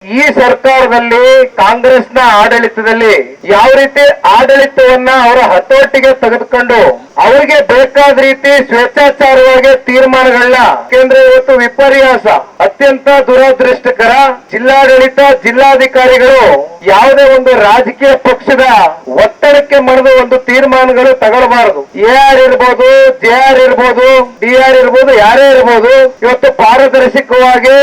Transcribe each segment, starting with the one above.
ಈ ಸರ್ಕಾರದಲ್ಲಿ ಕಾಂಗ್ರೆಸ್ನ ಆಡಳಿತದಲ್ಲಿ ಯಾವ ರೀತಿ ಆಡಳಿತವನ್ನ ಅವರ ಹತೋಟಿಗೆ ತೆಗೆದುಕೊಂಡು ಅವರಿಗೆ ಬೇಕಾದ ರೀತಿ ಸ್ವೇಚ್ಛಾಚಾರವಾಗಿ ತೀರ್ಮಾನಗಳನ್ನ ಕೇಂದ್ರ ಇವತ್ತು ವಿಪರ್ಯಾಸ ಅತ್ಯಂತ ದುರದೃಷ್ಟಕರ. ಜಿಲ್ಲಾಡಳಿತ ಜಿಲ್ಲಾಧಿಕಾರಿಗಳು ಯಾವುದೇ ಒಂದು ರಾಜಕೀಯ ಪಕ್ಷದ ಒತ್ತಡಕ್ಕೆ ಮಣಿದ ಒಂದು ತೀರ್ಮಾನಗಳು ತಗೊಳ್ಬಾರದು. ಎಆರ್ ಇರ್ಬೋದು, ಜೆಆರ್ ಇರ್ಬೋದು, ಡಿಆರ್ ಇರ್ಬೋದು, ಯಾರೇ ಇರ್ಬೋದು, ಇವತ್ತು ಪಾರದರ್ಶಕವಾಗಿ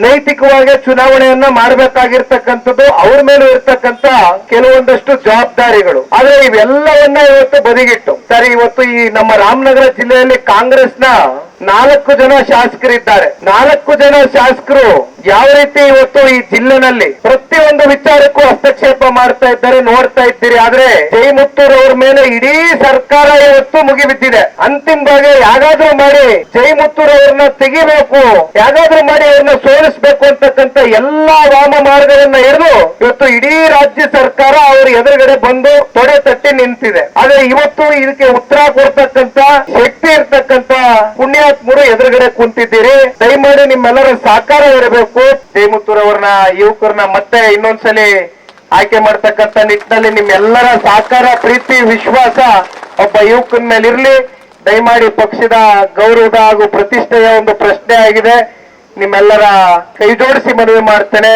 ನೈತಿಕವಾಗಿ ಚುನಾವಣೆಯನ್ನ ಮಾಡಬೇಕಾಗಿರ್ತಕ್ಕಂಥದ್ದು ಅವ್ರ ಮೇಲೆ ಇರ್ತಕ್ಕಂಥ ಕೆಲವೊಂದಷ್ಟು ಜವಾಬ್ದಾರಿಗಳು. ಆದ್ರೆ ಇವೆಲ್ಲವನ್ನ ಇವತ್ತು ಬದಿಗಿಟ್ಟು ಸರಿ, ಇವತ್ತು ಈ ನಮ್ಮ ರಾಮನಗರ ಜಿಲ್ಲೆಯಲ್ಲಿ ಕಾಂಗ್ರೆಸ್ನ 4 ಜನ ಶಾಸಕರಿದ್ದಾರೆ. 4 ಜನ ಶಾಸಕರು ಯಾವ ರೀತಿ ಇವತ್ತು ಈ ಜಿಲ್ಲೆನಲ್ಲಿ ಪ್ರತಿಯೊಂದು ವಿಚಾರಕ್ಕೂ ಹಸ್ತಕ್ಷೇಪ ಮಾಡ್ತಾ ಇದ್ದಾರೆ, ನೋಡ್ತಾ ಇದ್ದೀರಿ. ಆದ್ರೆ ಜಯಮುತ್ತೂರ್ ಅವ್ರ ಮೇಲೆ ಇಡೀ ಸರ್ಕಾರ ಇವತ್ತು ಮುಗಿಬಿದ್ದಿದೆ. ಅಂತಿಮವಾಗಿ ಯಾಗಾದ್ರೂ ಮಾಡಿ ಜಯಮುತ್ತೂರ್ ಅವ್ರನ್ನ ತೆಗಿಬೇಕು, ಯಾಗಾದ್ರೂ ಮಾಡಿ ಅವ್ರನ್ನ ಸೋಲಿಸಬೇಕು ಅಂತಕ್ಕಂಥ ಎಲ್ಲಾ ವಾಮ ಮಾರ್ಗವನ್ನ ಹಿಡಿದು ಇವತ್ತು ಇಡೀ ರಾಜ್ಯ ಸರ್ಕಾರ ಅವ್ರ ಎದುರುಗಡೆ ಬಂದು ತೊಡೆ ತಟ್ಟಿ ನಿಂತಿದೆ. ಆದ್ರೆ ಇವತ್ತು ಇದಕ್ಕೆ ಉತ್ತರ ಕೊಡ್ತಕ್ಕಂಥ ಶಕ್ತಿ ಇರ್ತಕ್ಕಂಥ ಪುಣ್ಯಾತ್ಮರು ಎದುರುಗಡೆ ಕುಂತಿದ್ದೀರಿ. ದಯಮಾಡಿ ನಿಮ್ಮೆಲ್ಲರ ಸಹಕಾರ ಇರಬೇಕು. ಜಯಮುತ್ತೂರ್ ಅವ್ರನ್ನ ಯುವಕರನ್ನ ಮತ್ತೆ ಇನ್ನೊಂದ್ಸಲಿ ಆಯ್ಕೆ ಮಾಡ್ತಕ್ಕಂಥ ನಿಟ್ಟಿನಲ್ಲಿ ನಿಮ್ಮೆಲ್ಲರ ಸಹಕಾರ, ಪ್ರೀತಿ, ವಿಶ್ವಾಸ ಒಬ್ಬ ಯುವಕನ ಮೇಲೆ ಇರ್ಲಿ. ದಯಮಾಡಿ ಪಕ್ಷದ ಗೌರವದ ಹಾಗೂ ಪ್ರತಿಷ್ಠೆಯ ಒಂದು ಪ್ರಶ್ನೆ ಆಗಿದೆ. ನಿಮ್ಮೆಲ್ಲರ ಕೈ ಜೋಡಿಸಿ ಮನವಿ ಮಾಡ್ತೇನೆ.